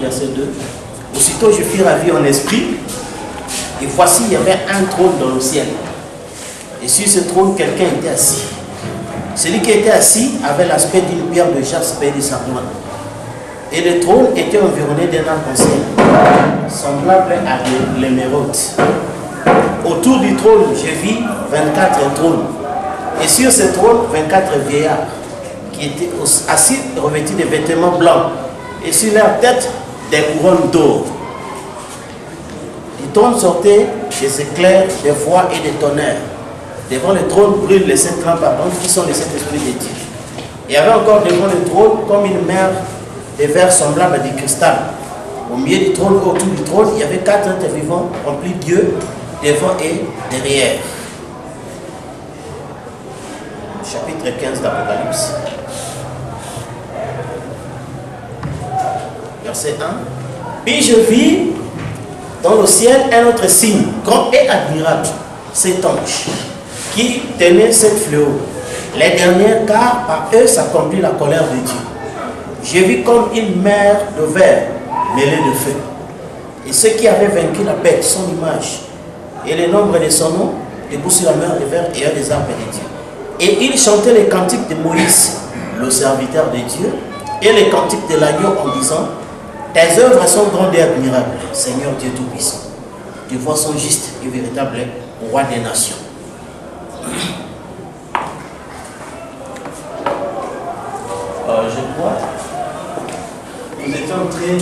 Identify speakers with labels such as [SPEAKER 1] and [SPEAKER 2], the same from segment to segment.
[SPEAKER 1] verset 2. Aussitôt je fus ravi en esprit, et voici il y avait un trône dans le ciel. Et sur ce trône, quelqu'un était assis. Celui qui était assis avait l'aspect d'une pierre de jaspe et de sardoine. Et le trône était environné d'un arc-en-ciel, semblable à l'émeraude. Autour du trône, je vis 24 trônes. Et sur ce trône, 24 vieillards qui étaient assis revêtus de vêtements blancs. Et sur leur tête, des couronnes d'or. Du trône sortaient des éclairs, des voix et des tonnerres. Devant le trône brûlent les 7 lampes ardentes qui sont les 7 esprits de Dieu. Il y avait encore devant le trône comme une mer de verre semblable à du cristal. Au milieu du trône, autour du trône, il y avait 4 êtres vivants remplis de Dieu, devant et derrière. Chapitre 15 d'Apocalypse. Verset 1. Puis je vis dans le ciel un autre signe, grand et admirable, cet ange, qui tenait 7 fléaux, les dernières, car par eux s'accomplit la colère de Dieu. J'ai vu comme une mer de verre mêlée de feu. Et ceux qui avaient vaincu la bête, son image, et le nombre de son nom, debout sur la mer de verre et des arbres de Dieu. Et ils chantaient les cantiques de Moïse, le serviteur de Dieu, et les cantiques de l'agneau en disant: tes œuvres sont grandes et admirables, Seigneur Dieu Tout-Puissant. Tes voix sont justes et véritables, roi des nations. Je crois, nous étions en train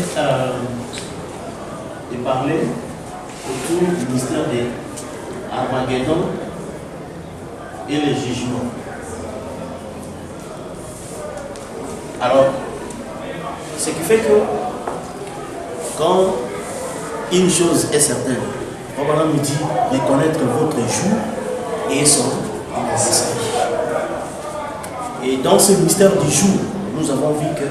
[SPEAKER 1] de parler autour du mystère de Armageddon et le jugement. Alors, ce qui fait que quand une chose est certaine, Papa nous dit de connaître votre jour et son message. Et dans ce mystère du jour, nous avons vu que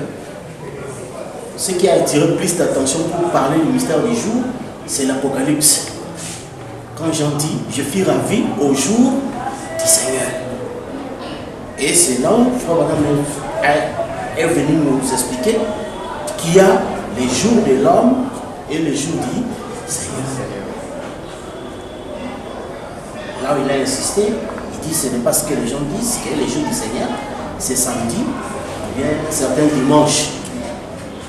[SPEAKER 1] ce qui a attiré plus d'attention pour parler du mystère du jour, c'est l'Apocalypse. Quand Jean dit, je fus ravi au jour du Seigneur. Et c'est là où Frère Madame est venu nous expliquer qu'il y a les jours de l'homme et les jours du Seigneur. Là où il a insisté, il dit ce n'est pas ce que les gens disent, que les jours du Seigneur, c'est samedi, ou bien certains dimanches.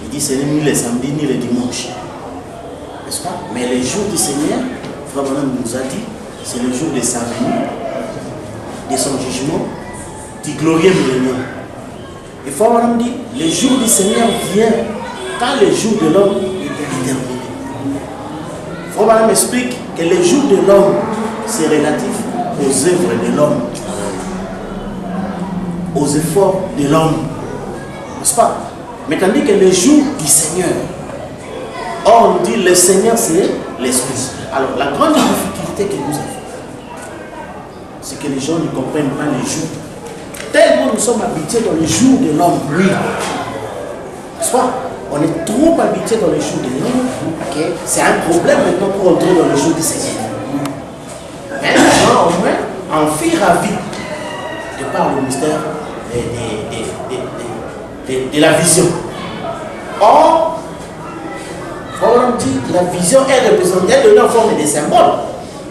[SPEAKER 1] Il dit ce n'est ni les samedis ni les dimanches. N'est-ce pas? Mais les jours du Seigneur, Frère Branham nous a dit, c'est le jour de sa venue, de son jugement, du glorieux millénaire. Et Frère Branham dit, le jour du Seigneur vient quand le jour de l'homme est terminé. Frère Branham explique que le jour de l'homme, c'est relatif aux œuvres de l'homme, aux efforts de l'homme, n'est-ce pas? Mais tandis que le jour du Seigneur, or on dit le Seigneur c'est l'Esprit. Alors la grande difficulté que nous avons, c'est que les gens ne comprennent pas les jours. Tellement nous sommes habitués dans les jours de l'homme, oui. N'est-ce pas? On est trop habitués dans les jours de l'homme que c'est un problème maintenant pour entrer dans les jours du Seigneur. Mais les gens au moins en firent ravis de par le mystère de la vision. Or, on dit la vision est représentée de la forme des symboles.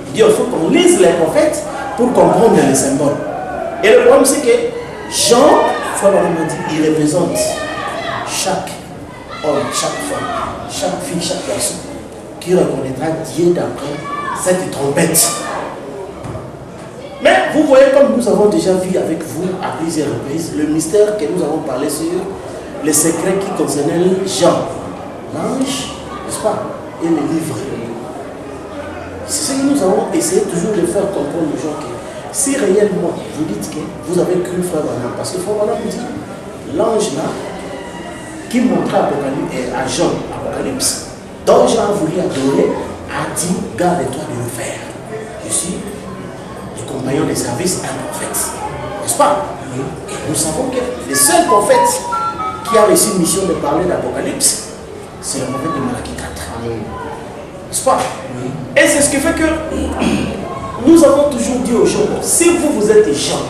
[SPEAKER 1] Il dit il faut qu'on lise les prophètes pour comprendre les symboles. Et le problème c'est que Jean, il représente chaque homme, chaque femme, chaque fille, chaque personne qui reconnaîtra Dieu d'après cette trompette. Mais vous voyez, comme nous avons déjà vu avec vous à plusieurs reprises, le mystère que nous avons parlé sur les secrets qui concernaient Jean, l'ange, n'est-ce pas, et les livres. C'est ce que nous avons essayé toujours de faire comprendre aux gens que si réellement vous dites que vous avez cru Frère Branham, parce que Frère Branham dit, l'ange là, qui montrait à Jean, Apocalypse, dont Jean a voulu adorer, a dit, garde-toi de le faire. Je suis compagnon de service, un prophète. N'est-ce pas? Et nous savons que le seul prophète qui a reçu une mission de parler d'Apocalypse, c'est le prophète de Malachie 4. N'est-ce pas? Et c'est ce qui fait que nous avons toujours dit aux gens, si vous êtes Jean,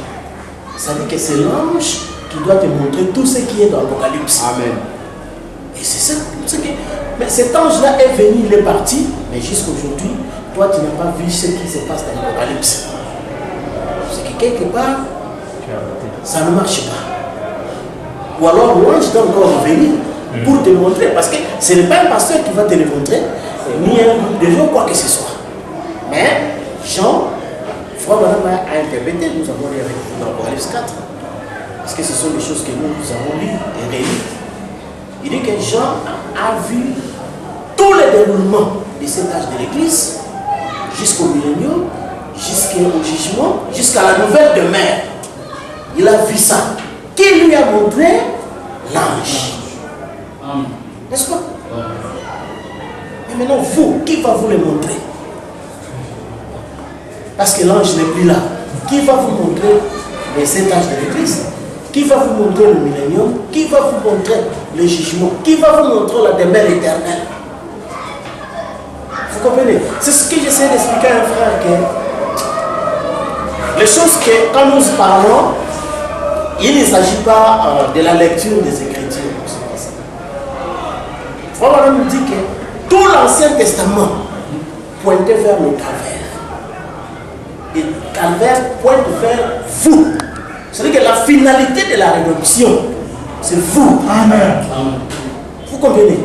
[SPEAKER 1] ça veut dire que c'est l'ange qui doit te montrer tout ce qui est dans l'Apocalypse.
[SPEAKER 2] Amen.
[SPEAKER 1] Et c'est ça. Mais cet ange-là est venu, il est parti, mais jusqu'aujourd'hui, toi tu n'as pas vu ce qui se passe dans l'Apocalypse. C'est que quelque part, ça ne marche pas. Ou alors l'ange doit encore revenir pour te montrer, parce que ce n'est pas un pasteur qui va te le montrer, ni un groupe de gens, quoi que ce soit. Mais Jean, Frère Branham a interprété, nous avons lu avec vous dans l'Apocalypse 4, parce que ce sont des choses que nous avons lues et réunies. Il dit que Jean a vu tous les déroulements de cet âge de l'Église, jusqu'au millénium, jusqu'au jugement, jusqu'à la nouvelle demeure. Il a vu ça. Qui lui a montré? L'ange. N'est-ce pas? Mais maintenant, vous, qui va vous le montrer? Parce que l'ange n'est plus là. Qui va vous montrer cet âge de l'Église? Qui va vous montrer le millénium? Qui va vous montrer le jugement? Qui va vous montrer la demeure éternelle? Vous comprenez? C'est ce que j'essaie d'expliquer à un frère, que les choses que, quand nous parlons, il ne s'agit pas de la lecture des Écritures. Frère Branham nous dit que tout l'Ancien Testament pointait vers le calvaire. Et le calvaire pointe vers vous. C'est-à-dire que la finalité de la rédemption, c'est vous. Amen. Vous comprenez?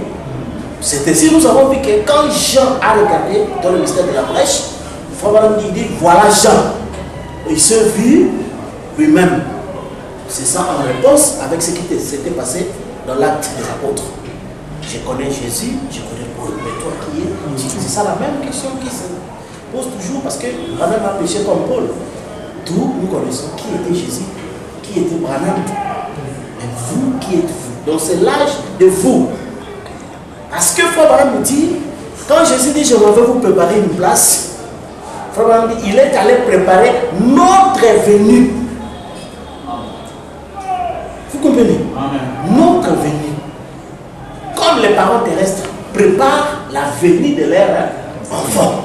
[SPEAKER 1] C'est ainsi que nous avons vu que quand Jean a regardé dans le mystère de la brèche, Frère Branham dit, voilà Jean. Il s'est vu lui-même. C'est ça en réponse avec ce qui s'était passé dans l'acte des apôtres. Je connais Jésus, je connais Paul, mais toi qui es? C'est ça la même question qui se pose toujours, parce que Branham a péché comme Paul. Tous nous connaissons qui était Jésus, qui était Branham. Mais vous, qui êtes-vous? Donc c'est l'âge de vous. Parce que Frère Branham me dit, quand Jésus dit je m'en vais vous préparer une place, Frère Branham dit il est allé préparer notre venue. Vous comprenez? Notre venue. Comme les parents terrestres préparent la venue de leur enfant.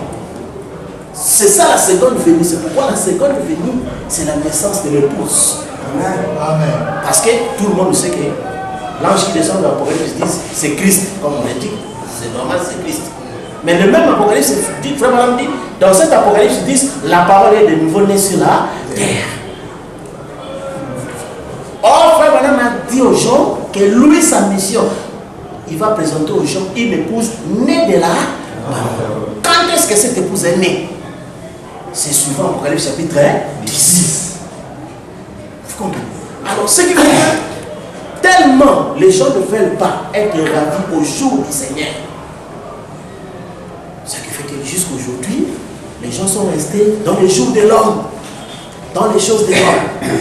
[SPEAKER 1] C'est ça la seconde venue. C'est pourquoi la seconde venue, c'est la naissance de l'épouse. Amen. Parce que tout le monde sait que l'ange qui descend dans l'Apocalypse 10, c'est Christ, comme on l'a dit. C'est normal, c'est Christ. Mais le même Apocalypse dit, Frère Branham dit, dans cet Apocalypse 10, la parole est de nouveau née sur la terre. Or, Frère Branham a dit aux gens que lui, sa mission, il va présenter aux gens une épouse née de la parole. Quand est-ce que cette épouse est née? C'est suivant Apocalypse chapitre 10. Vous comprenez? Alors, ce qui veut dire, tellement les gens ne veulent pas être ravis au jour du Seigneur. Ce qui fait que jusqu'aujourd'hui, les gens sont restés dans les jours de l'homme, dans les choses de l'homme,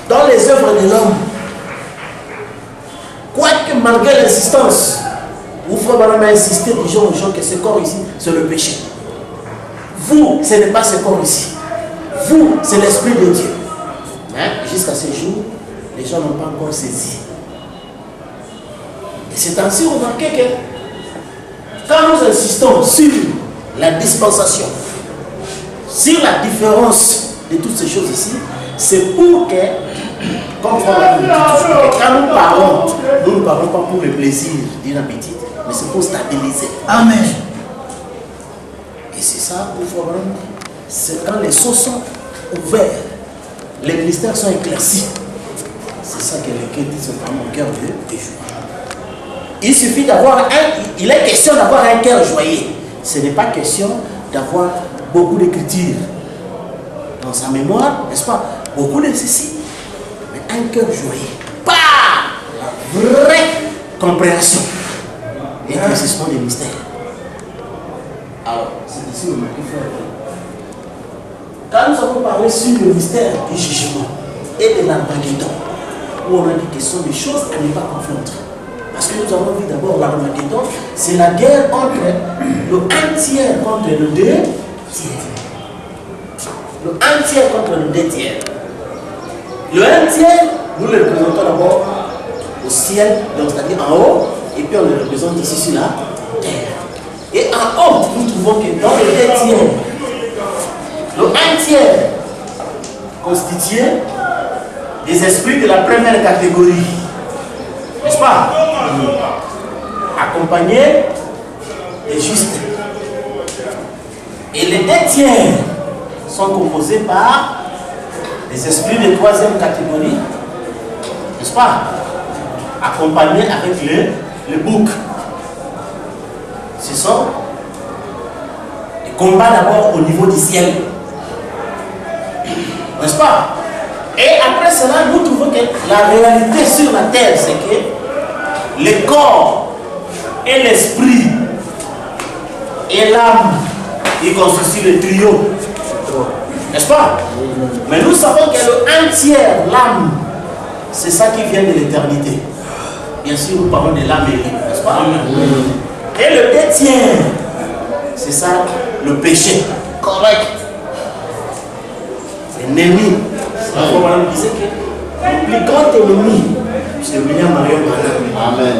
[SPEAKER 1] dans les œuvres de l'homme. Quoique malgré l'insistance, où Frère Branham a insisté disons aux gens que ce corps ici, c'est le péché. Vous, ce n'est pas ce corps ici. Vous, c'est l'Esprit de Dieu. Mais jusqu'à ce jour, les gens n'ont pas encore saisi. Et c'est ainsi remarqué que quand nous insistons sur la dispensation, sur la différence de toutes ces choses ici, c'est pour que, comme Frère dit, quand nous ne parlons pas pour le plaisir d'une appétit, mais c'est pour stabiliser. Amen. Et c'est ça pour Frère Branham. C'est quand les sceaux sont ouverts, les mystères sont éclaircis. C'est ça que les chrétiens disent vraiment au cœur de joie. Il suffit d'avoir il est question d'avoir un cœur joyeux. Ce n'est pas question d'avoir beaucoup d'écriture dans sa mémoire, n'est-ce pas? Beaucoup de ceci, mais un cœur joyeux. Pas la vraie compréhension et éclaircissement des mystères. Alors, c'est ici le marqué frère. Quand nous avons parlé sur le mystère du jugement et de l'Armageddon, où on a dit que ce sont des choses à ne pas confondre. Parce que nous avons vu d'abord l'Armageddon, c'est la guerre entre le 1 tiers contre le 2 tiers. Le 1 tiers contre le 2 tiers. Le 1 tiers, nous le représentons d'abord au ciel, donc c'est-à-dire en haut, et puis on le représente ici sur la terre. Et en haut, nous trouvons que dans le 2 tiers, le 1 tiers constitué des esprits de la première catégorie. N'est-ce pas? accompagné des justes. Et les 2 tiers sont composés par les esprits de 3e catégorie, n'est-ce pas? Accompagnés avec le bouc. Ce sont des combats d'abord au niveau du ciel, n'est-ce pas? Et après cela, nous trouvons que la réalité sur la terre, c'est que le corps et l'esprit et l'âme, ils constituent le trio, n'est-ce pas? Mais nous savons que le 1 tiers, l'âme, c'est ça qui vient de l'éternité. Bien sûr, nous parlons de l'âme, n'est-ce pas? Et le 2 tiers, c'est ça, le péché. Correct. L'ennemi. On disait que le plus grand ennemi, c'est William Marion Branham. Amen.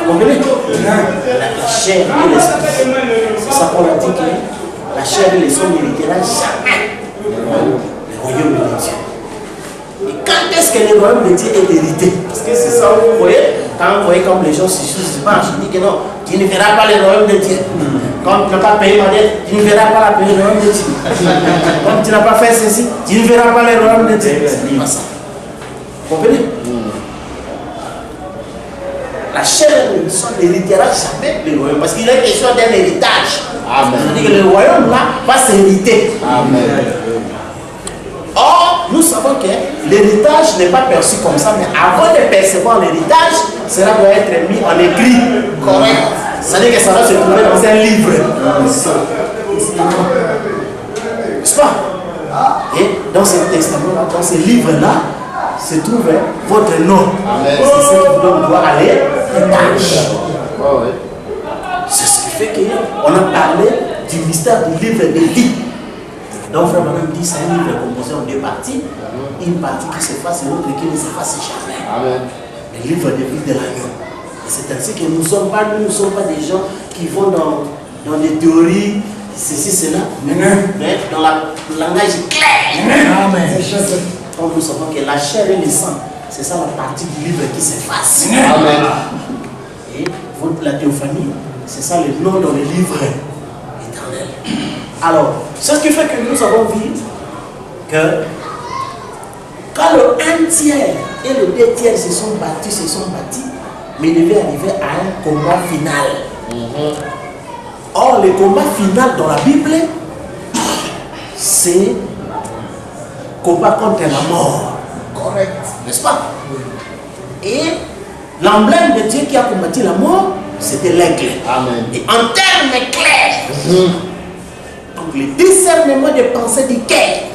[SPEAKER 1] Vous comprenez? La chair et l'esprit. C'est ça qu'on a dit que la chair et l'esprit n'héritera jamais le royaume de Dieu. Et quand est-ce que le royaume de Dieu est hérité? Parce que c'est ça, vous voyez, quand vous voyez comme les gens se marchent, ils disent que non, tu ne verras pas le royaume de Dieu. Quand tu n'as pas payé ma dette, tu ne verras pas la paix du royaume de Dieu. Comme tu n'as pas fait ceci, tu ne verras pas le royaume de Dieu. C'est pas ça. Vous comprenez? La chair et le sang n'héritera jamais le royaume. Parce qu'il est question d'un héritage. C'est-à-dire que le royaume là va s'hériter. Amen. Or, nous savons que l'héritage n'est pas perçu comme ça, mais avant de percevoir l'héritage, cela doit être mis en écrit. Correct. C'est-à-dire que ça doit se trouver dans un livre. N'est-ce pas? Et dans ce testament-là, dans ce livre-là, se trouve votre nom. C'est ce qui vous donne droit à l'héritage. C'est ce qui fait qu'on a parlé du mystère du livre de vie. Donc, Frère Branham dit c'est un livre composé en 2 parties. Une partie qui s'efface et l'autre qui ne s'efface jamais. Amen. Le livre de vie de l'agneau. Et c'est ainsi que nous ne sommes pas des gens qui vont dans des théories, ceci, cela, mais dans le langage clair. Amen. Donc nous savons que la chair et le sang, c'est ça la partie du livre qui s'efface. Amen. Et la théophanie, c'est ça le nom dans le livre éternel. Alors, c'est ce qui fait que nous avons vu que quand le 1 tiers et le 2 tiers se sont battus, mais il devait arriver à un combat final. Or, le combat final dans la Bible, c'est combat contre la mort. Correct. N'est-ce pas? Et l'emblème de Dieu qui a combattu la mort, c'était l'aigle. Amen. Et en termes clairs, donc le discernement des pensées du cœur,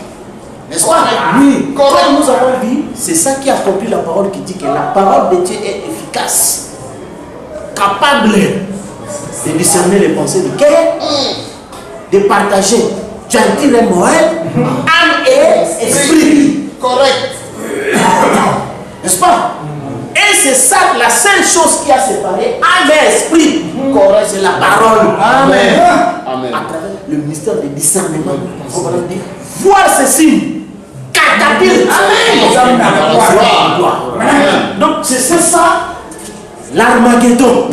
[SPEAKER 1] n'est-ce pas? Oui. Comme nous avons vu, c'est ça qui accomplit la parole qui dit que la parole de Dieu est efficace, capable de discerner les pensées du cœur, de partager gentil et moelle, âme et esprit. Correct. N'est-ce pas? Et c'est ça la seule chose qui a séparé âme et esprit. Correct, c'est la parole. Amen. Amen. À travers le ministère du discernement, on va dire voir ceci. Catapulte. Amen. Donc c'est ça l'Armageddon.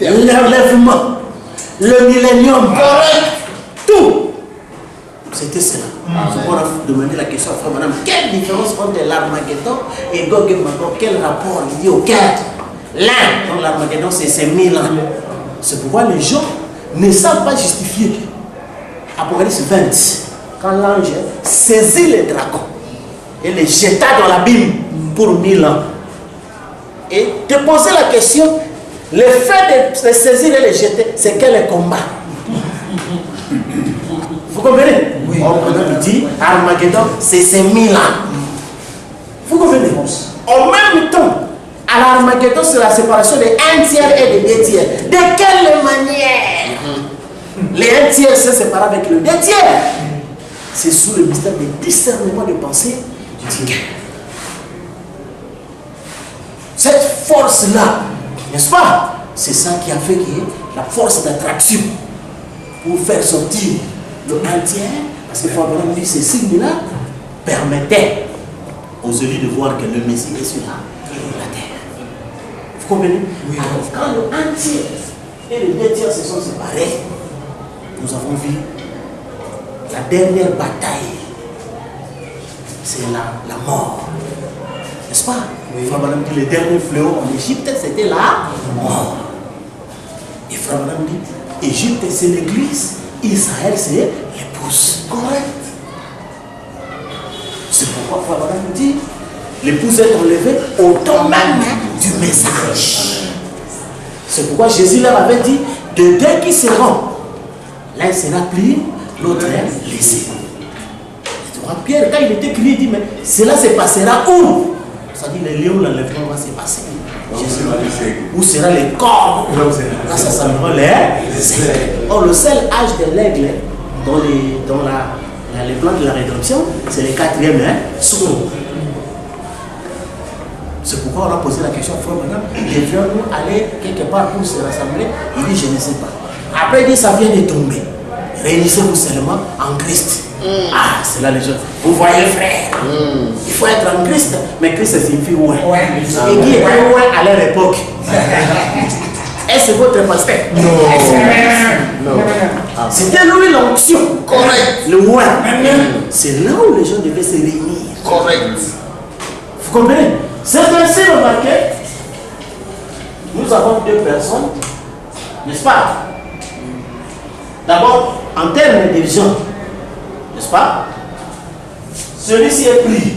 [SPEAKER 1] L'enlèvement, le millénium, tout. C'était cela. On a demandé la question à Frère Madame, quelle différence entre l'Armageddon et Gog et Magog? Quel rapport lié au cœur? L'un, donc l'Armageddon, c'est 1000 ans. C'est pourquoi les gens ne savent pas justifier. Apocalypse 20, quand l'ange saisit les dragons et les jeta dans l'abîme pour 1000 ans. Et te poser la question, le fait de saisir et les jeter, c'est quel combat? Vous comprenez? Oui. On dit Armageddon, c'est 1000 ans. Vous comprenez? En même temps, à l'Armageddon, c'est la séparation des 1 tiers et des 2 tiers. De quelle manière? Les 1 tiers se séparent avec le 2 tiers. C'est sous le mystère du discernement de pensée du cœur. Cette force-là, n'est-ce pas? C'est ça qui a fait qu'il y ait la force d'attraction pour faire sortir le 1 tiers, parce que Frère Branham dit ces signes-là permettaient aux élus de voir que le Messie est sur la terre. Vous comprenez? Oui. Alors, quand le 1 tiers et le 2 tiers se sont séparés, nous avons vu la dernière bataille. C'est la mort. N'est-ce pas? Oui. Frère Madame dit le dernier fléau en Égypte, c'était la mort. Et Frère Madame dit, Égypte c'est l'église, Israël c'est l'épouse. Correct. C'est pourquoi Frère Madame dit, l'épouse est enlevée au temps même du message. C'est pourquoi Jésus leur avait dit, de deux qui seront, l'un sera pris, l'autre est laissé. Pierre, quand il était crié, il dit, mais cela se passera où? Ça dit, les lieux où l'enlèvement va se passer. Où sera les corps? Là, ça s'appellera les aigles. Or, le seul âge de l'aigle dans les plans de la rédemption, c'est le 4e saut. C'est pourquoi on a posé la question, frère, madame, devions-nous aller quelque part pour se rassembler? Il dit, je ne sais pas. Après, il dit, ça vient de tomber. Réunissez-vous seulement en Christ. Ah, c'est là les gens. Vous voyez, frère, il faut être en Christ. Mais Christ signifie ouais. Et qui était ouais à leur époque? Est-ce votre pasteur? Non. C'était lui l'onction. Correct. Le ouais. C'est là où les gens devaient se réunir. Correct. Vous comprenez? C'est ainsi remarqué. Nous avons deux personnes, n'est-ce pas? D'abord, en termes de gens, n'est-ce pas? Celui-ci est pris,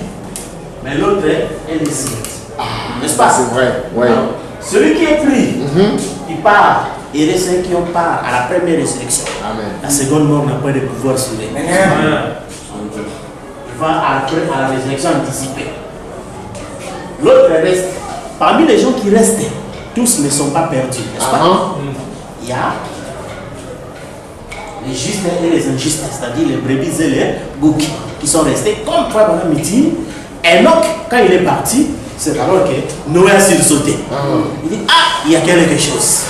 [SPEAKER 1] mais l'autre est laissé. N'est-ce pas?
[SPEAKER 2] C'est vrai, oui.
[SPEAKER 1] Celui qui est pris, il part, et les ceux qui ont part à la première résurrection. Amen. La seconde mort n'a pas de pouvoir sur lui. Il va à la résurrection anticipée. L'autre reste. Parmi les gens qui restent, tous ne sont pas perdus, n'est-ce pas? Il y a les justes et les injustes, c'est-à-dire les brebis et les boucs qui sont restés. Comme Frère Branham dit, Enoch, quand il est parti, c'est alors que Noé a sursauté. Il dit, ah, il y a quelque chose.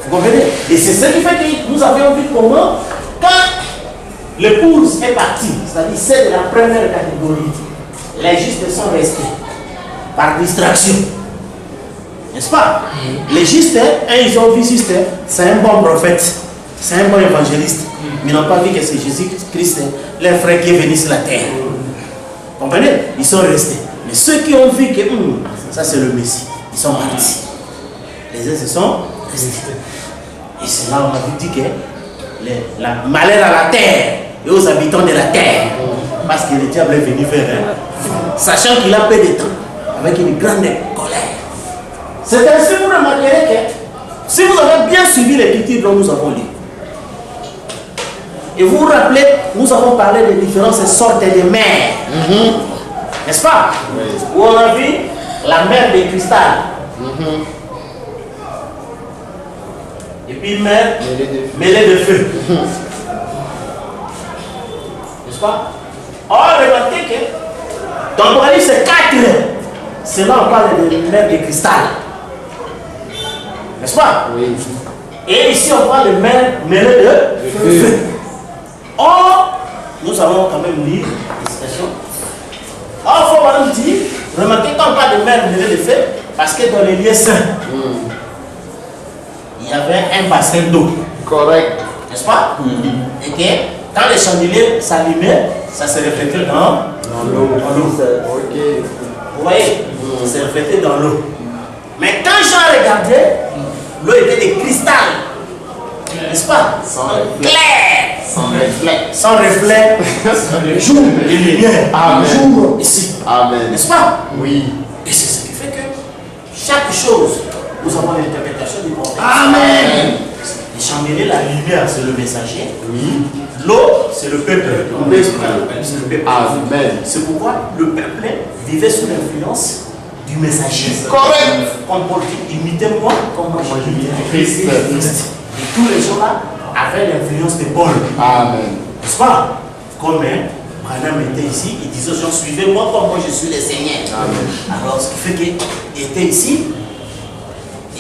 [SPEAKER 1] Vous comprenez? Et c'est ce qui fait que nous avions vu comment, quand l'épouse est partie, c'est-à-dire celle de la première catégorie, les justes sont restés par distraction. N'est-ce pas? Les justes, ils ont vu juste, c'est un bon prophète. C'est un bon évangéliste. Mais ils n'ont pas vu que c'est Jésus-Christ, leur frère qui est venu sur la terre. Vous comprenez? Ils sont restés. Mais ceux qui ont vu que ça c'est le Messie, ils sont partis. Les uns se sont restés. Et c'est là où on a dit que la malheur à la terre et aux habitants de la terre. Parce que le diable est venu faire, sachant qu'il a peu de temps, avec une grande colère. C'est ainsi que vous remarquerez que si vous avez bien suivi l'écriture dont nous avons lu, et vous vous rappelez, nous avons parlé des différentes sortes de mers. N'est-ce pas? Où on a vu la mer de cristal. Et puis mer mêlée de feu. N'est-ce pas? Or, remarquez que dans l'Apocalypse 4, c'est là on parle de mer de cristal. N'est-ce pas? Oui. Et ici on parle de mer mêlée de feu. Or, nous avons quand même lu l'expression. Or, il faut vraiment dire, remarquez quand on parle de mer mêlée de feu, parce que dans les lieux saints, il y avait un bassin d'eau. Correct. N'est-ce pas? Et que quand les chandeliers s'allumaient, ça se reflétait dans l'eau. Ok. Vous voyez? Ça se reflétait dans l'eau. Mais quand Jean regardait, l'eau était de cristal. N'est-ce pas? Clair. Sans reflet. Jour et lumière. Jour ici. Amen. N'est-ce pas? Oui. Et c'est ce qui fait que chaque chose, nous avons l'interprétation du prophète. Amen. Les chandeliers, la lumière, c'est le messager. Oui. L'eau, c'est le peuple. C'est le peuple. Amen. C'est pourquoi le peuple vivait sous l'influence du messager. Correct. Comme Paul dit, imitez-moi comme moi j'imite Christ. Et tous les gens-là avaient l'influence de Paul. Amen. N'est-ce pas? Comme Branham était ici, il disait aux gens, suivez-moi comme moi je suis le Seigneur. Amen. Alors, ce qui fait qu'il était ici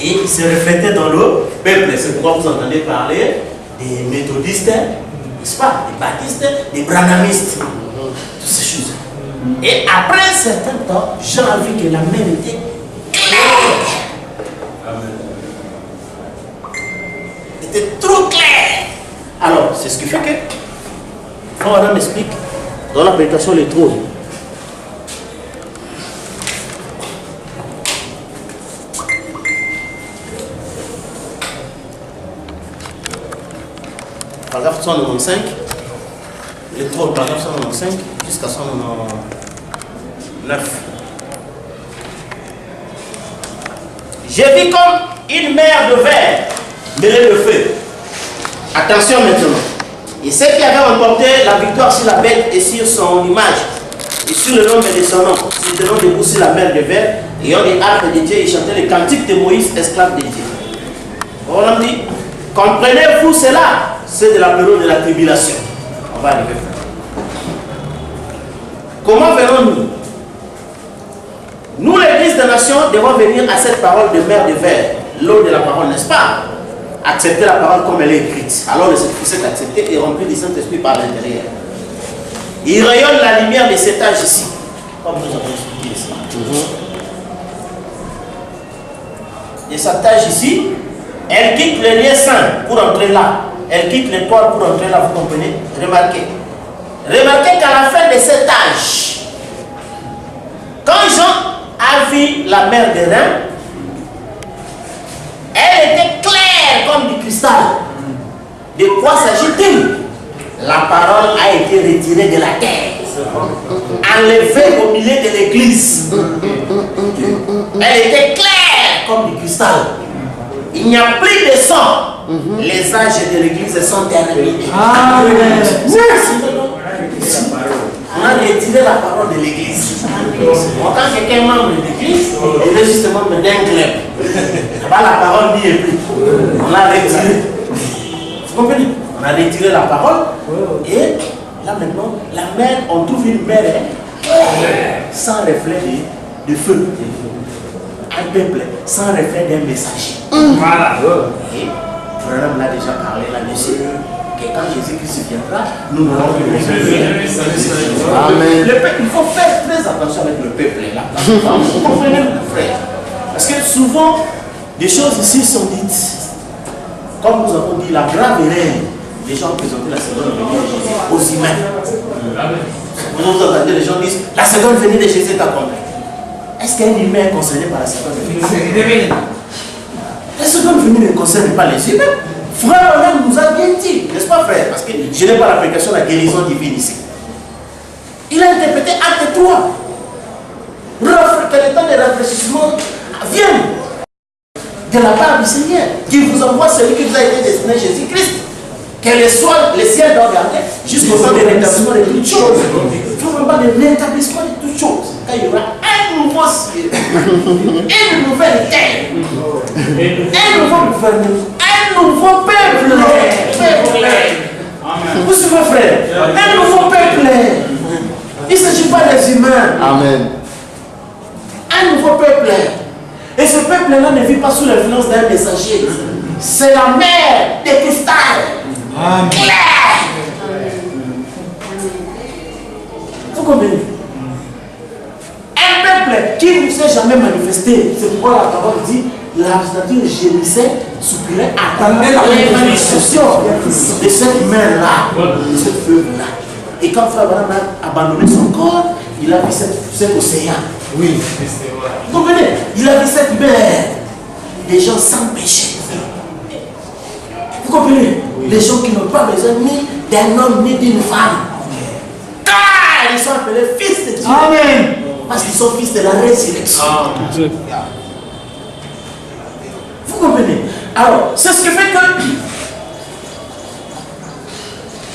[SPEAKER 1] et il se reflétait dans le peuple. C'est pourquoi vous entendez parler des méthodistes, n'est-ce pas? Des baptistes, des branhamistes. Toutes ces choses. Et après un certain temps, Jean a vu que la mer était claire. C'était trop clair. Alors, c'est ce qui fait que, quand Adam explique dans la prédication les trônes, paragraphe 195, les trônes, paragraphe 195 jusqu'à 199. J'ai vu comme une mer de verre mêlée de feu. Attention maintenant. Et ceux qui avaient remporté la victoire sur la bête et sur son image, et sur le nom de son nom, ils étaient debout sur la mer de verre, ayant des harpes de Dieu, ils chantaient les cantiques de Moïse, esclave de Dieu. On a dit, comprenez-vous cela? C'est de la période de la tribulation. On va arriver. Comment verrons-nous? Nous, l'Église des nations, devons venir à cette parole de mer de verre, l'eau de la parole, n'est-ce pas? Accepter la parole comme elle est écrite. Alors le sacrifice est accepté et rempli du Saint-Esprit par l'intérieur. Il rayonne la lumière de cet âge ici. Comme nous avons expliqué ici. De cet âge ici, elle quitte le lieu saint pour entrer là. Elle quitte l'étoile pour entrer là, vous comprenez? Remarquez. Remarquez qu'à la fin de cet âge, quand Jean a vu la mer des reins, elle était claire comme du cristal. De quoi s'agit-il? La parole a été retirée de la terre, enlevée au milieu de l'église. Elle était claire comme du cristal. Il n'y a plus de sang. Les âges de l'église sont terminés. On a retiré la parole de l'église. En tant que quelqu'un membre de l'église, il est justement membre d'un club. Là-bas, la parole n'y est plus. On l'a retiré. Vous comprenez? On a retiré la parole. Et là maintenant, la mer, on trouve une mer sans reflet de feu. Un peuple sans reflet d'un messager. Voilà. Et Branham l'a déjà parlé là-dessus. Que quand Jésus-Christ viendra, nous n'aurons plus de Amen. Il faut faire très attention avec le peuple là. Vous comprenez, mon frère? Parce que souvent, des choses ici sont dites. Comme nous avons dit, la grave erreur des gens présentent la seconde venue de Jésus aux humains. Vous entendez, les gens disent la seconde venue de Jésus est accomplie. Est-ce qu'un humain est concerné par la seconde venue? La seconde venue ne concerne pas les humains. Frère même nous a bien dit, n'est-ce pas frère? Parce que je n'ai pas l'application de la guérison divine ici. Il a interprété acte 3. Que le temps de rafraîchissement vienne de la part du Seigneur, qui vous envoie celui qui vous a été destiné, Jésus-Christ. Que le ciel doit garder jusqu'au temps de l'établissement de toutes choses. Il faut vraiment de l'établissement de toutes choses. Quand il y aura un nouveau ciel, une nouvelle terre, un nouveau gouvernement, un nouveau peuple. Vous suivez, frère? Un nouveau peuple. Il ne s'agit pas des humains. Amen. Un nouveau peuple. Et ce peuple-là ne vit pas sous l'influence d'un messager. C'est la mer de cristal. Claire. Vous comprenez? Un peuple qui ne s'est jamais manifesté. C'est pourquoi la parole dit la nature gémissait, soupirait, attendait la manifestation de cette mer-là, de ce feu-là. Et quand Frère Branham a abandonné son corps, il a vu cet océan. Oui. Vous comprenez? Il a vu cette mer. Des gens sans péché. Vous comprenez? Les gens qui n'ont pas besoin ni d'un homme ni d'une femme. Car ils sont appelés fils de Dieu. Amen. Parce qu'ils sont fils de la résurrection. Vous comprenez? Alors, c'est ce qui fait que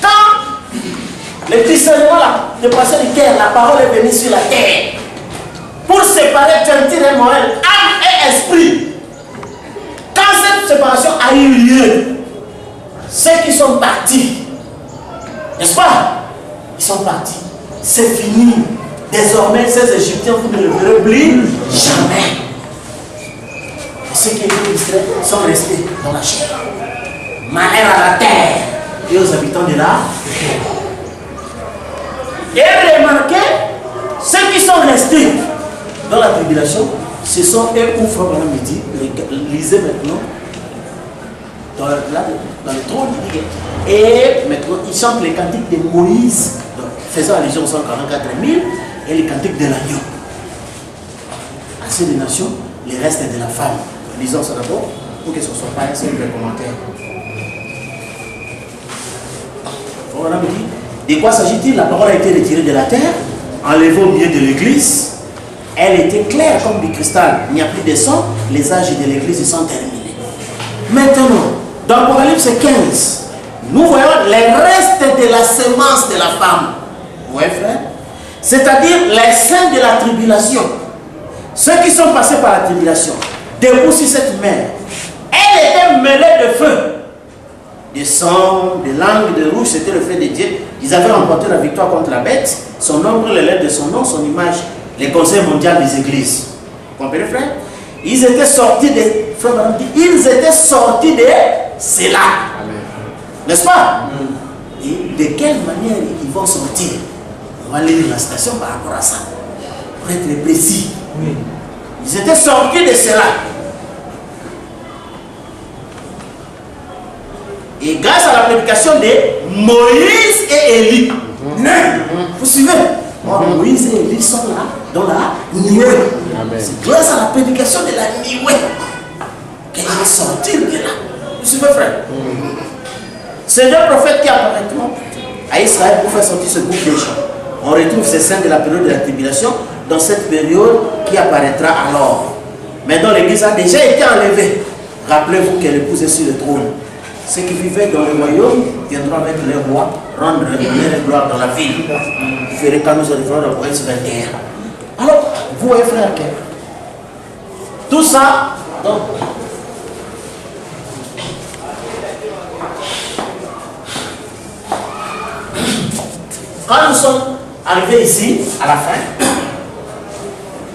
[SPEAKER 1] quand le discernement de passer du cœur, la parole est venue sur la terre pour séparer gentil et moral, âme et esprit. Quand cette séparation a eu lieu, ceux qui sont partis, n'est-ce pas? Ils sont partis. C'est fini. Désormais, ces Égyptiens, vous ne le verrez plus jamais. Et ceux qui étaient distraits sont restés dans la chair. Malheur à la terre et aux habitants de la terre. Et remarquez, ceux qui sont restés dans la tribulation Ce sont eux où Frère Branham me dit, lisez maintenant, dans le trône, et maintenant ils chantent les cantiques de Moïse, donc, faisant allusion aux 144 000, et les cantiques de l'agneau. Assez des nations, les restes de la femme. Lisons ça d'abord, pour que ce ne soit pas un simple commentaire. Frère Branham me dit, de quoi s'agit-il? La parole a été retirée de la terre, enlevée au milieu de l'église. Elle était claire comme du cristal. Il n'y a plus de sang. Les âges de l'église sont terminés. Maintenant, dans Apocalypse 15, nous voyons les restes de la semence de la femme. Vous voyez, frère? C'est-à-dire les saints de la tribulation. Ceux qui sont passés par la tribulation. Debout sur cette mer. Elle était mêlée de feu. De sang, de langue, de rouge, c'était le feu de Dieu. Ils avaient remporté la victoire contre la bête. Son nombre, les lettres de son nom, son image. Les conseils mondiaux des églises. Vous comprenez, frère? Ils étaient sortis de... Frère, ils étaient sortis de cela. N'est-ce pas? Et de quelle manière ils vont sortir? On va lire la citation par rapport à ça. Pour être précis. Oui. Ils étaient sortis de cela. Et grâce à la prédication de Moïse et Élie. Vous suivez? Moïse et Élie sont là, dans la nuée. C'est grâce à la prédication de la nuée qu'elle va sortir de là. Vous suivez, frère? C'est deux prophètes qui apparaîtront à Israël pour faire sortir ce groupe de gens. On retrouve ces saints de la période de la tribulation dans cette période qui apparaîtra alors. Maintenant, l'église a déjà été enlevée. Rappelez-vous qu'elle épouse sur le trône. Ceux qui vivaient dans le royaume viendront avec leur roi rendre honneur et gloire dans la ville. Vous verrez quand nous arriverons dans Apocalypse 21. Alors, vous voyez, frère, que tout ça, donc, quand nous sommes arrivés ici, à la fin,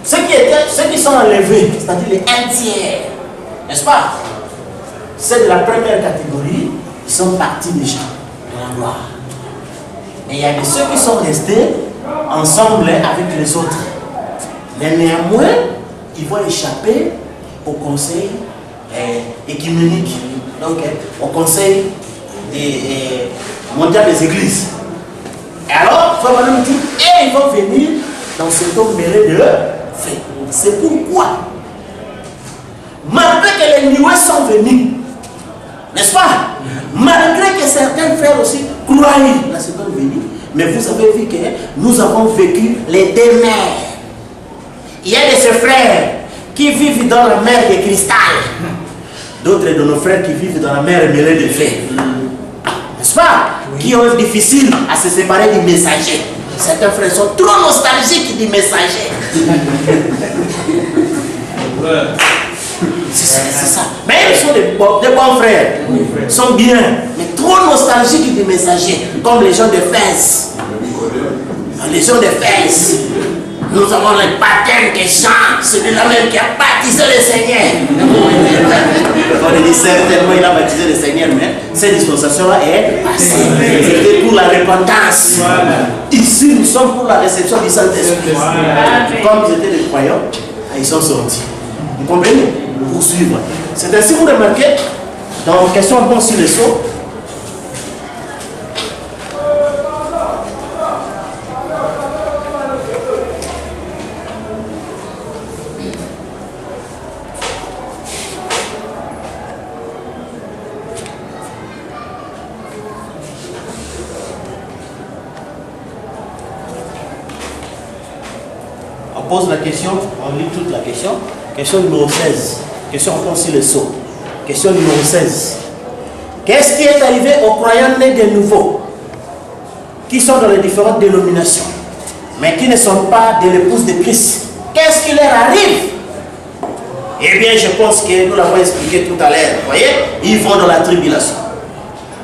[SPEAKER 1] ceux qui sont enlevés, c'est-à-dire les un tiers, n'est-ce pas? C'est de la première catégorie, ils sont partis déjà de la gloire. Mais il y a de ceux qui sont restés ensemble avec les autres. Mais néanmoins, ils vont échapper au conseil écuménique, donc au conseil mondial des églises. Et alors, Frère Branham dit, et ils vont venir dans cet homme mêlé de feu. C'est pourquoi, malgré que les nuées sont venues, n'est-ce pas? Malgré que certains frères aussi croyaient la seconde venue, mais vous avez vu que nous avons vécu les deux mers. Il y a de ces frères qui vivent dans la mer de cristal, d'autres de nos frères qui vivent dans la mer mêlée de feu. N'est-ce pas? Qui ont difficile à se séparer du messager. Certains frères sont trop nostalgiques du messager. C'est ça. Mais ils sont des bons frères. Ils sont bien. Mais trop nostalgiques du messager. Comme les gens de Fès. Les gens de Fès. Nous avons le baptême qui chante. Celui-là même qui a baptisé le Seigneur. On dit certainement il a baptisé le Seigneur, mais cette dispensation-là est passée. C'était pour la repentance. Ici, nous sommes pour la réception du Saint-Esprit. Comme ils étaient des croyants, ils sont sortis. Vous comprenez? Pour suivre. C'est ainsi que vous remarquez, dans question bon sur les sceaux, on pose la question, on lit toute la question. Question numéro 16. Question encore sur le sceau. Question numéro 16. Qu'est-ce qui est arrivé aux croyants nés de nouveau, qui sont dans les différentes dénominations, mais qui ne sont pas de l'épouse de Christ? Qu'est-ce qui leur arrive? Eh bien, je pense que nous l'avons expliqué tout à l'heure. Vous voyez, ils vont dans la tribulation.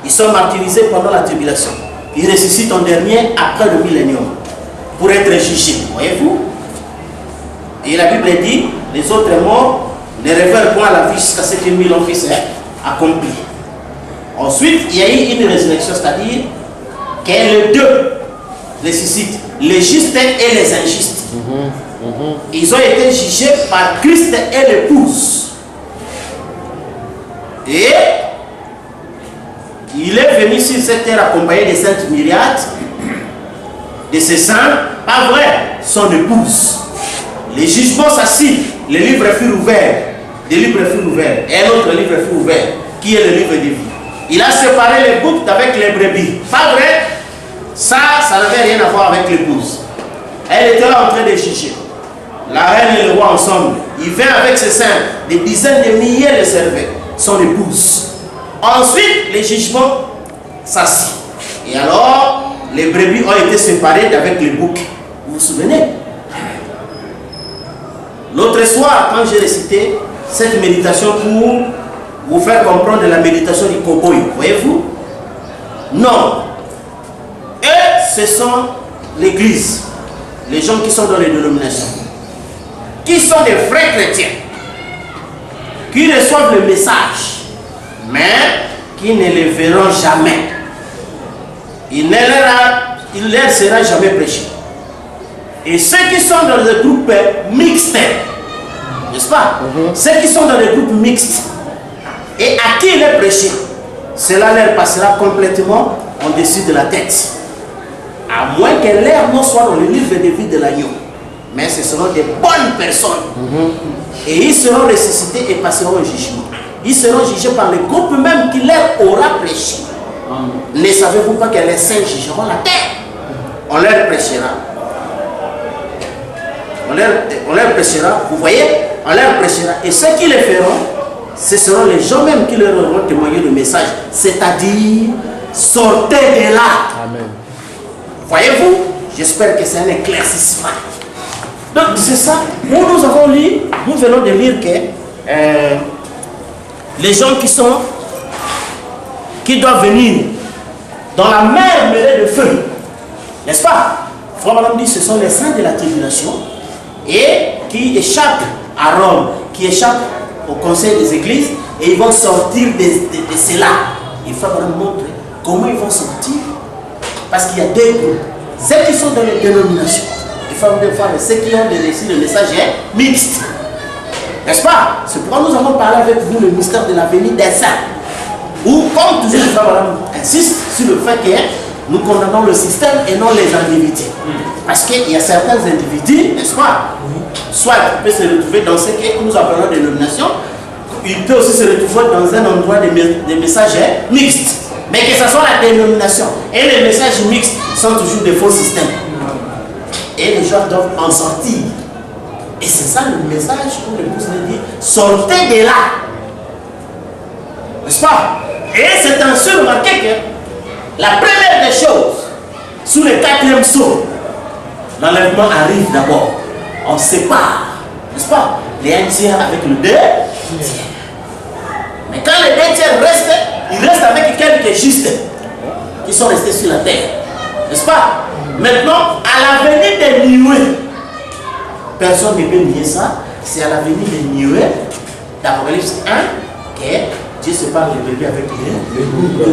[SPEAKER 1] Ils sont martyrisés pendant la tribulation. Ils ressuscitent en dernier après le millénium pour être jugés. Voyez-vous? Et la Bible dit, les autres morts ne révèlent point la vie jusqu'à ce que mille ans puissent accompli. Ensuite, il y a eu une résurrection, c'est-à-dire que les deux ressuscitent, les justes et les injustes. Ils ont été jugés par Christ et l'épouse. Et il est venu sur cette terre accompagné de saintes myriades, de ses saints, pas vrai, son épouse. Les jugements s'assit, le livre fut ouvert, des livres furent ouverts, et un autre livre fut ouvert, qui est le livre de vie. Il a séparé les boucs avec les brebis. Pas vrai? Ça n'avait rien à voir avec l'épouse. Elle était là en train de juger. La reine et le roi ensemble. Il vient avec ses saints, des dizaines de milliers le servaient, son épouse. Ensuite, les jugements s'assit. Et alors, les brebis ont été séparées d'avec les boucs. Vous vous souvenez? L'autre soir, quand j'ai récité cette méditation pour vous faire comprendre la méditation du cow-boy, voyez-vous? Non. Et ce sont l'église, les gens qui sont dans les dénominations, qui sont des vrais chrétiens, qui reçoivent le message, mais qui ne le verront jamais. Il ne leur sera jamais prêché. Et ceux qui sont dans les groupes mixtes, n'est-ce pas? Ceux qui sont dans les groupes mixtes et à qui il est prêché, cela leur passera complètement en dessus de la tête. À moins que leur nom soit dans le livre de vie de l'agneau. Mais ce seront des bonnes personnes. Et ils seront ressuscités et passeront au jugement. Ils seront jugés par le groupe même qui leur aura prêché. Ne savez-vous pas que les saints jugeront la terre? On leur prêchera. On leur prêchera, vous voyez? On leur prêchera. Et ceux qui le feront, ce seront les gens même qui leur auront témoigné le message. C'est-à-dire, sortez de là. Amen. Voyez-vous? J'espère que c'est un éclaircissement. Donc c'est ça. Où nous avons lu, nous venons de lire que les gens qui doivent venir dans la mer mêlée de feu, n'est-ce pas? Frère Madame dit, ce sont les saints de la tribulation et qui échappent à Rome, qui échappent au conseil des églises et ils vont sortir de cela. Il faut Madame montrer comment ils vont sortir. Parce qu'il y a deux groupes. Ceux qui sont dans les dénominations, il faut voir ceux qui ont reçu le message mixte. N'est-ce pas? C'est pourquoi nous avons parlé avec vous le mystère de la venue des saints. Ou comme toujours, le frère insiste sur le fait que nous condamnons le système et non les individus. Parce qu'il y a certains individus, n'est-ce pas? Soit il peut se retrouver dans ce que nous appelons dénomination, il peut aussi se retrouver dans un endroit de messages mixtes. Mais que ce soit la dénomination et les messages mixtes sont toujours des faux systèmes. Et les gens doivent en sortir. Et c'est ça le message pour le pouce de dire, sortez de là. N'est-ce pas? Et c'est ainsi remarqué que la première des choses, sous le 4e sceau, l'enlèvement arrive d'abord. On sépare, n'est-ce pas? Les 1 tiers avec le 2 tiers. Mais quand les 2 tiers restent, ils restent avec quelques justes qui sont restés sur la terre. N'est-ce pas? Maintenant, à la venue des nuées, personne ne peut nier ça, c'est à la venue des nuées d'Apocalypse 1 que Dieu se parle de bébé avec les boucs.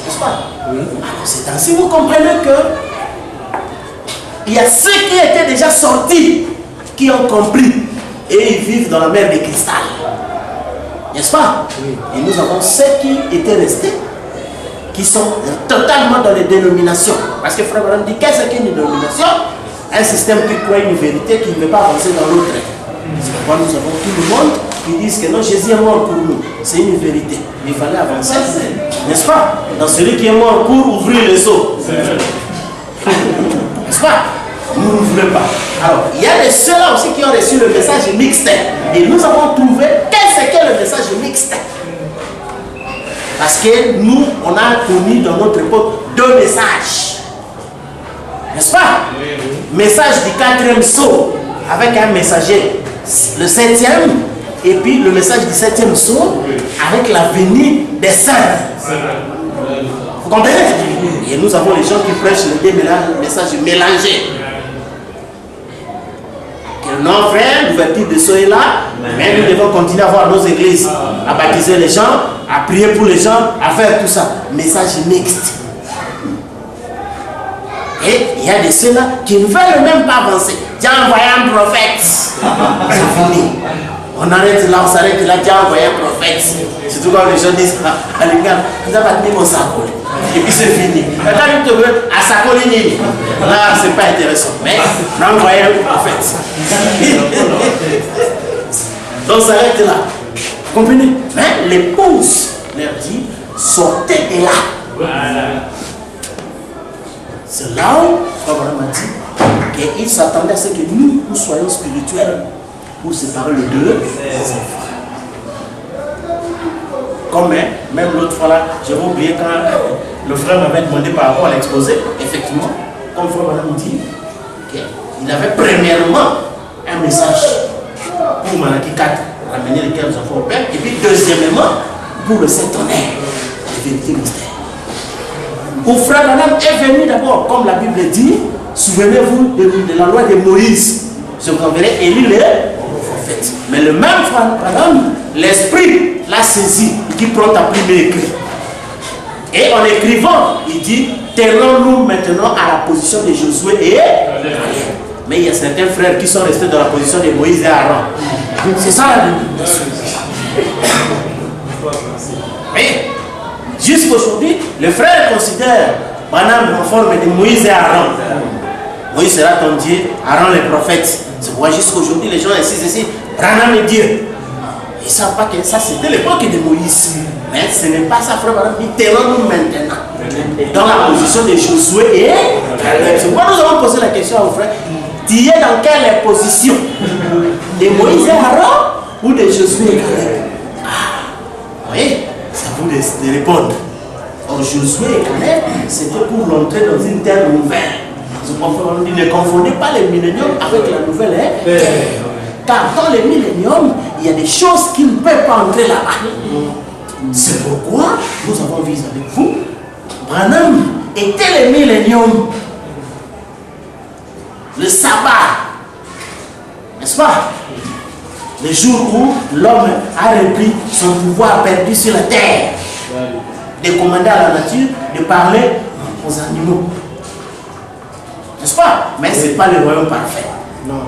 [SPEAKER 1] N'est-ce pas? Oui. Alors c'est ainsi, vous comprenez que il y a ceux qui étaient déjà sortis, qui ont compris, et ils vivent dans la mer de cristal. N'est-ce pas? Oui. Et nous avons ceux qui étaient restés, qui sont totalement dans les dénominations. Parce que Frère Branham dit, qu'est-ce qu'une dénomination? Un système qui croit une vérité qui ne veut pas avancer dans l'autre. C'est pourquoi nous avons tout le monde qui disent que non, Jésus est mort pour nous. C'est une vérité. Mais il fallait avancer. N'est-ce pas? Dans celui qui est mort pour ouvrir le seau. N'est-ce pas? Nous n'ouvrons pas. Alors, il y a de ceux-là aussi qui ont reçu le message mixte. Et nous avons trouvé qu'est-ce qu'est le message mixte. Parce que nous, on a connu dans notre époque 2 messages. N'est-ce pas? Message du 4e sceau avec un messager, le 7e, et puis le message du 7e sceau avec la venue des saints. Vous comprenez? Et nous avons les gens qui prêchent le message mélangé. Que non, frère, l'ouverture de sceau est là, mais nous devons continuer à voir nos églises, à baptiser les gens, à prier pour les gens, à faire tout ça. Message mixte. Et il y a de ceux-là qui ne veulent même pas avancer. Dieu a envoyé un prophète. C'est fini. On arrête là, on s'arrête là, Dieu a envoyé un prophète. Surtout quand les gens disent, ah les gars, vous avez mis mon sac. Et puis c'est fini. Quand ils te veulent, à sa colline, là, c'est pas intéressant. Mais on a envoyé un prophète. Donc ça arrête là. Vous comprenez? Mais l'épouse leur dit, sortez de là. Voilà. C'est là où Abraham a dit qu'il s'attendait à ce que nous soyons spirituels pour séparer les deux. Comme même l'autre fois là, j'avais oublié quand le frère m'avait demandé par rapport à l'exposé, effectivement, comme frère Abraham dit, il avait premièrement un message pour Malachie 4, ramener les 15 enfants au Père, et puis deuxièmement, pour le Saint-Tonnerre, les vérités mystères. Où frère Branham est venu d'abord, comme la Bible dit, souvenez-vous de la loi de Moïse. Je vous enverrai Élie le prophète. Mais le même frère Branham, l'esprit l'a saisi, il dit prends ta plume et écris. Et en écrivant, il dit tenons-nous maintenant à la position de Josué et Caleb. Mais il y a certains frères qui sont restés dans la position de Moïse et Aaron. C'est ça la Bible. Mais jusqu'aujourd'hui, les frères considèrent Branham en forme de Moïse et Aaron. Moïse sera ton Dieu, Aaron les prophètes. C'est pourquoi jusqu'aujourd'hui, les gens insistent ici, Branham est Dieu. Ils ne savent pas que ça c'était l'époque de Moïse. Mais ce n'est pas ça, frère Branham. Tenons-nous maintenant dans la position de Josué et Caleb. C'est pourquoi nous avons posé la question aux frères. Tu es dans quelle position? De Moïse et Aaron ou de Josué et Caleb? Ah, oui, c'est à vous de répondre. Or, Josué et Caleb, c'était pour l'entrer dans une terre nouvelle. Ne confondez pas le millénium avec la nouvelle terre. Car dans le millénium, il y a des choses qui ne peuvent pas entrer là-bas. C'est pourquoi nous avons vu avec vous, Branham était le millénium. Le sabbat, n'est-ce pas? Le jour où l'homme a repris son pouvoir perdu sur la terre, de commander à la nature, de parler aux animaux. N'est-ce pas? Mais ce n'est pas le royaume parfait. Non.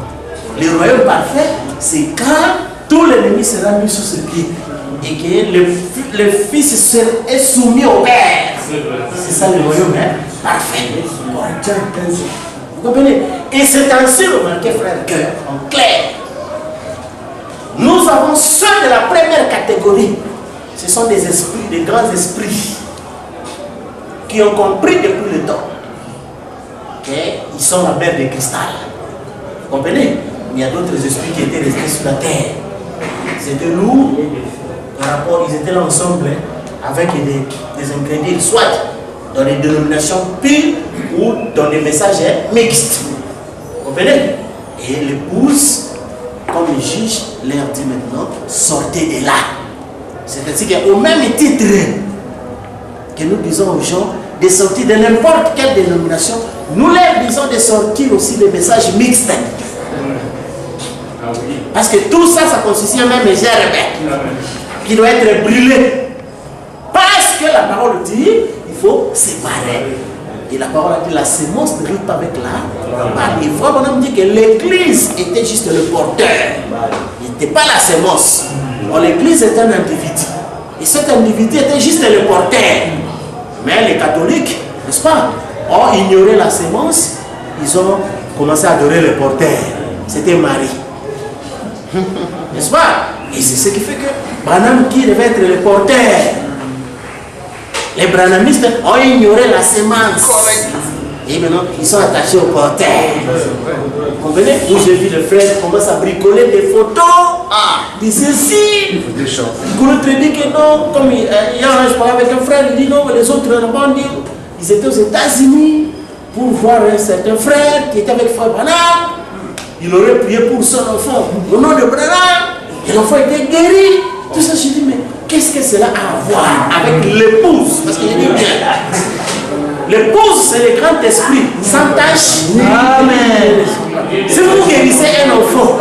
[SPEAKER 1] Le royaume parfait, c'est quand tout l'ennemi sera mis sous ses pieds et que le fils est soumis au Père. C'est ça le royaume parfait. Vous comprenez? Et c'est ainsi remarqué, frère, qu'en clair, nous avons ceux de la première catégorie. Ce sont des esprits, des grands esprits qui ont compris depuis le temps qu'ils sont la mer de cristal. Vous comprenez? Il y a d'autres esprits qui étaient restés sur la terre. C'était lourd par rapport, ils étaient là ensemble avec des ingrédients, soit dans des dénominations pures ou dans des messages mixtes. Vous comprenez? Et l'épouse, comme le juge, leur dit maintenant, sortez de là. C'est-à-dire qu'au même titre que nous disons aux gens de sortir de n'importe quelle dénomination, nous leur disons de sortir aussi des messages mixtes. Parce que tout ça, ça consiste en même gerbe qui doit être brûlé. Parce que la parole dit, il faut séparer. Et la parole a dit, la sémence ne rime pas avec la. Il faut qu'on dit que l'église était juste le porteur. Il n'était pas la sémence. L'église est un individu. Et cet individu était juste le porteur. Mais les catholiques, n'est-ce pas, ont ignoré la sémence. Ils ont commencé à adorer le porteur. C'était Marie. N'est-ce pas? Et c'est ce qui fait que Branham qui devait être le porteur. Les branhamistes ont ignoré la sémence. Et maintenant, ils sont attachés au porteur. Vous comprenez? Où j'ai vu le frère commence à bricoler des photos. De ceci. L'autre dit que non. Comme hier, je parlais avec un frère, il dit non, mais les autres là-bas, ils étaient aux États-Unis pour voir un certain frère qui était avec frère Branham. Il aurait prié pour son enfant au nom de Branham. Et l'enfant était guéri. Tout ça, je dis, mais qu'est-ce que cela a à voir avec l'épouse? Parce qu'il dit bien. L'épouse, c'est le grand esprit, sans tache. Amen. Si vous guérissez un enfant,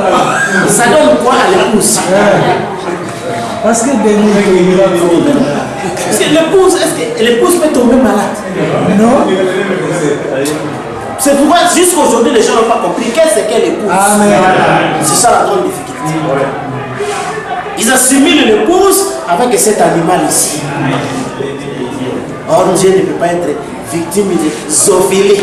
[SPEAKER 1] ça donne quoi à l'épouse?
[SPEAKER 2] Parce que
[SPEAKER 1] l'épouse, est-ce que l'épouse peut tomber malade?
[SPEAKER 2] Non.
[SPEAKER 1] C'est pourquoi jusqu'à aujourd'hui les gens n'ont pas compris qu'est-ce qu'elle épouse. C'est ça la grande difficulté. Ils assimilent l'épouse avec cet animal ici. Or Dieu ne peut pas être victime de zoophilie.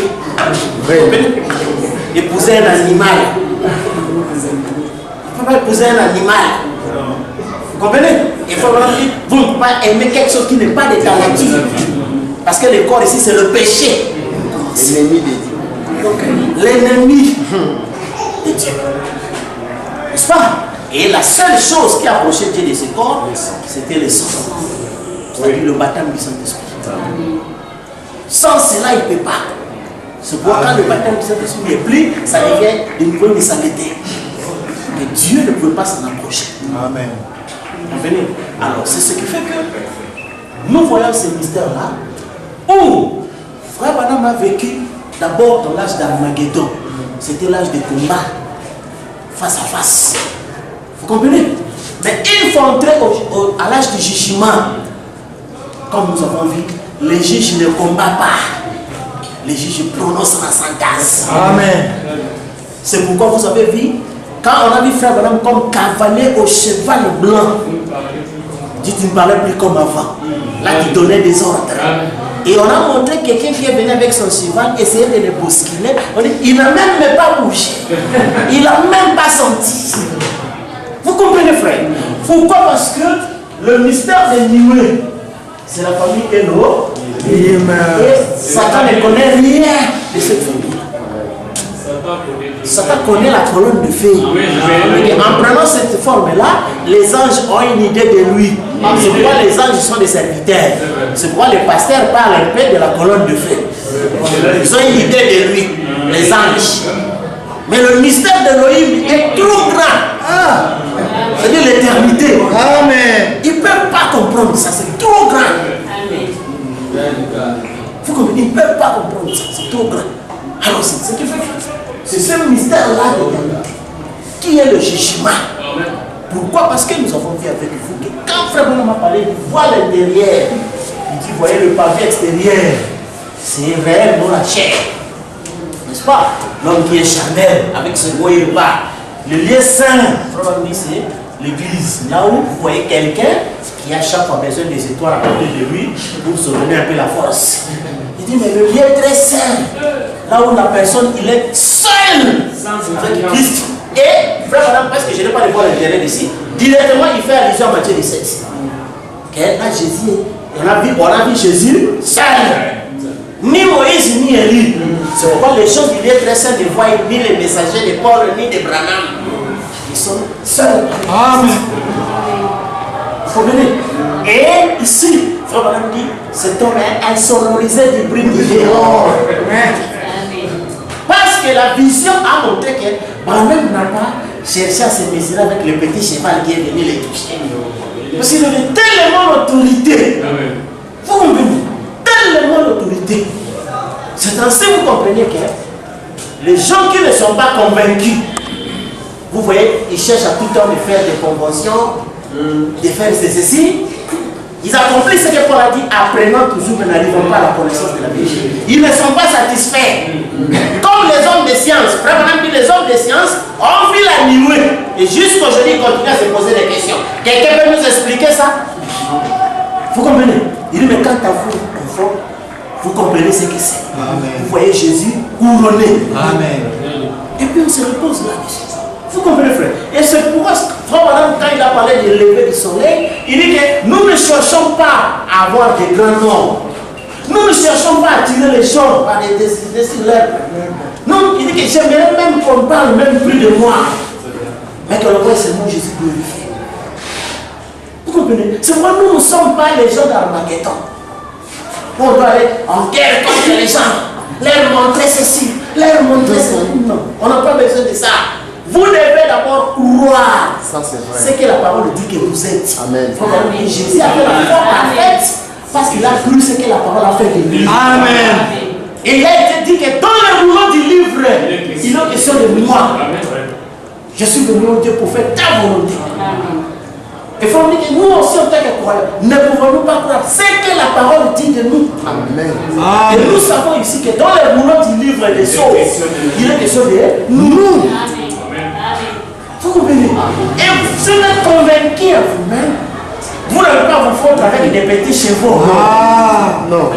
[SPEAKER 1] Épouser un animal. Il ne faut pas épouser un animal. Vous comprenez? Il faut vous ne pouvez pas aimer quelque chose qui n'est pas de ta nature. Parce que le corps ici c'est le péché. L'ennemi de Dieu. L'ennemi de Dieu. N'est-ce pas? Et la seule chose qui approchait Dieu de ce corps, c'était le sang. C'est-à-dire le baptême du Saint-Esprit. Sans cela, il ne peut pas. C'est pourquoi quand le baptême du Saint-Esprit n'est plus, ça devient de nouveau une saleté. Mais Dieu ne peut pas s'en approcher.
[SPEAKER 2] Amen.
[SPEAKER 1] Venez. Alors, c'est ce qui fait que nous voyons ces mystères-là où Frère Branham a vécu d'abord dans l'âge d'Armageddon. C'était l'âge de combat, face à face. Vous comprenez? Mais une fois entré à l'âge du jugement, comme nous avons vu, les juges ne combattent pas. Les juges prononcent la sentence.
[SPEAKER 2] Amen.
[SPEAKER 1] C'est pourquoi vous avez vu, quand on a vu Frère Branham comme cavalier au cheval blanc, dit tu ne parlais plus comme avant. Là, tu donnais des ordres. Et on a montré quelqu'un qui est venu avec son cheval, essayer de le bousculer. On dit, il n'a même pas bougé. Il n'a même pas senti. Vous comprenez, frère? Pourquoi? Parce que le mystère des nuées, c'est la famille Eno. Et Satan ne connaît rien de cette famille. Satan connaît la colonne de feu. Et en prenant cette forme-là, les anges ont une idée de lui. C'est pourquoi les anges sont des serviteurs. C'est pourquoi les pasteurs parlent un peu de la colonne de feu. Ils ont une idée de lui, les anges. Mais le mystère d'Elohim est trop grand. C'est-à-dire l'éternité.
[SPEAKER 2] Amen.
[SPEAKER 1] Ils ne peuvent pas comprendre ça, c'est trop grand. Vous comprenez? Ils ne peuvent pas comprendre ça, c'est trop grand. Alors c'est ce qui fait. C'est ce mystère-là qui est le jugement. Pourquoi? Parce que nous avons vu avec vous que quand Frère Branham m'a parlé du voile intérieur, il dit, voyez le pavé extérieur, c'est réellement la chair. N'est-ce pas? L'homme qui est charnel avec ce voyez-là. Le lieu saint, Frère dit, c'est l'église. Là où vous voyez quelqu'un qui a chaque fois besoin des étoiles à côté de lui pour se donner un peu la force. Il dit, mais le lieu est très saint. Là où la personne, il est seul avec Christ. Et, Frère Branham, parce que je n'ai pas de voir l'intérêt d'ici, directement il fait allusion à Matthieu 17. Là, Jésus, on a vu Jésus seul. Ni Moïse, ni Élie. C'est pourquoi les gens du lieu très saint ne voient ni les messagers de Paul, ni de Branham. Ils sont seuls.
[SPEAKER 2] Amen.
[SPEAKER 1] Vous comprenez? Et ici, Frère Branham dit, cet homme est insonorisé du bruit du dehors. Parce que la vision a montré que Branham n'a pas cherché à se mesurer avec le petit cheval qui est venu les toucher. Parce qu'il avait tellement d'autorité. Vous comprenez? Tellement d'autorité. C'est ainsi que vous comprenez que les gens qui ne sont pas convaincus, vous voyez, ils cherchent à tout temps de faire des conventions, de faire ceci. Ils accomplissent ce que Paul a dit, apprenant toujours mais n'arrivant pas à la connaissance de la vérité. Ils ne sont pas satisfaits. Comme les hommes de science, Frère Branham dit, les hommes de science ont vu la nuée. Et jusqu'aujourd'hui, ils continuent à se poser des questions. Quelqu'un peut nous expliquer ça? Vous comprenez? Il dit, mais quant à vous, enfants, vous comprenez ce que c'est. Vous voyez Jésus couronné.
[SPEAKER 2] Amen.
[SPEAKER 1] Et puis on se repose là-dessus. Vous comprenez, frère? Et c'est pourquoi, Frère Branham, quand il a parlé du lever du soleil, il dit que nous ne cherchons pas à avoir des grands noms. Nous ne cherchons pas à attirer les gens par des décisions. Non, il dit que j'aimerais même qu'on parle même plus de moi. Mais que le voit seulement Jésus glorifié. Vous comprenez? C'est pourquoi nous ne sommes pas les gens d'Armageddon. On doit aller en guerre contre les gens, leur montrer ceci, leur montrer cela. Non, on n'a pas besoin de ça. Vous devez d'abord croire ce que la parole dit que vous êtes. Amen. Jésus a fait la foi parfaite parce qu'il a cru ce que la parole a fait de lui.
[SPEAKER 2] Amen.
[SPEAKER 1] Et il a été dit que dans le rouleau du livre, il est question de moi. Je suis venu au Dieu pour faire ta volonté. Il faut dire que nous aussi, en tant que croyants, ne pouvons-nous pas croire ce que la parole dit de nous.
[SPEAKER 2] Amen.
[SPEAKER 1] Et nous savons ici que dans les rouleaux du livre des choses, il est question de nous. Vous comprenez? Et vous êtes convaincus à vous-même. Vous n'allez pas vous fondre avec des petits chevaux.
[SPEAKER 2] Ah, non.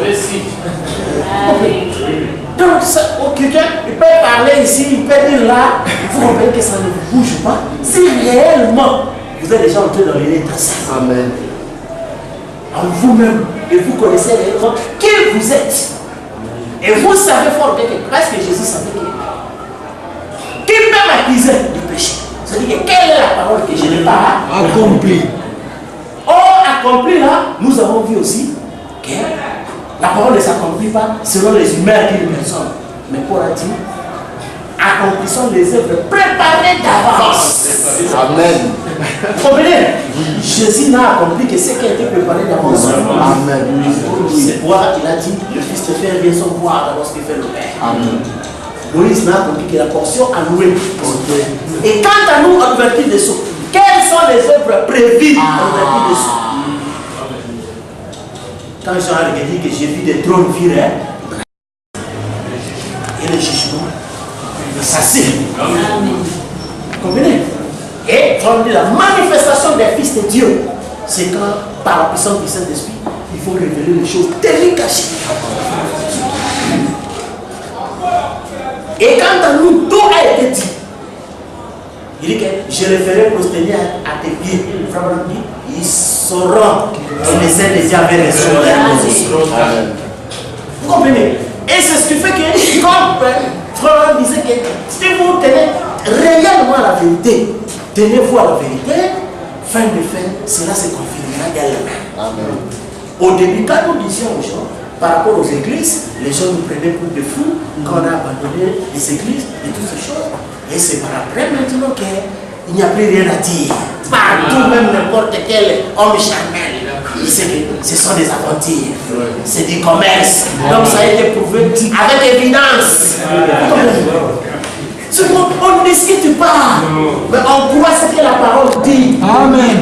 [SPEAKER 1] Donc, quelqu'un, il peut parler ici, il peut dire là, vous comprenez que ça ne vous bouge pas. Si réellement, vous êtes déjà entré dans les états saints.
[SPEAKER 2] Amen.
[SPEAKER 1] En vous-même, et vous connaissez réellement qui vous êtes. Et vous savez fort bien que, parce que Jésus savait qui peut m'accuser du péché. C'est-à-dire que quelle est la parole que je n'ai pas
[SPEAKER 2] Accompli.
[SPEAKER 1] Or, accompli là, nous avons vu aussi que la parole ne s'accomplit pas selon les humeurs d'une personne. Mais pour a dit, accomplissons les œuvres préparées d'avance.
[SPEAKER 2] Amen.
[SPEAKER 1] Vous comprenez? Jésus n'a accompli que ce qui a été préparé d'avance.
[SPEAKER 2] Amen.
[SPEAKER 1] C'est pourquoi il a dit, le Fils te fait rien sans voir d'abord ce qu'il fait le Père.
[SPEAKER 2] Amen.
[SPEAKER 1] Moïse n'a accompli que la portion allouée. Et quant à nous, en vertu des sceaux, quelles sont les œuvres prévues en vertu des sceaux? Quand Jean a dit que j'ai vu des trônes virés et le jugement, ça c'est. Vous comprenez? Et la manifestation des fils de Dieu, c'est quand, par la puissance du Saint-Esprit, il faut révéler les choses tellement cachées. Et quand à nous, tout a été dit. Il dit que je les ferai prosterner à tes pieds. Ils sauront que les ailes des diables sont. Vous comprenez? Et c'est ce qui fait que, comme Frère disait que si vous tenez réellement la vérité, tenez-vous à la vérité, fin de fin, cela se confirmera d'elle-même. Au début, quand nous disions aux gens, par rapport aux églises, les gens nous prenaient pour des fous quand on a abandonné les églises et toutes ces choses. Et c'est par après maintenant qu'il n'y a plus rien à dire. Partout, même n'importe quel homme charnel, il sait que ce sont des aventures, c'est du commerce. Donc ça a été prouvé avec évidence. On ne discute pas, mais on croit ce que la parole dit.
[SPEAKER 2] Amen.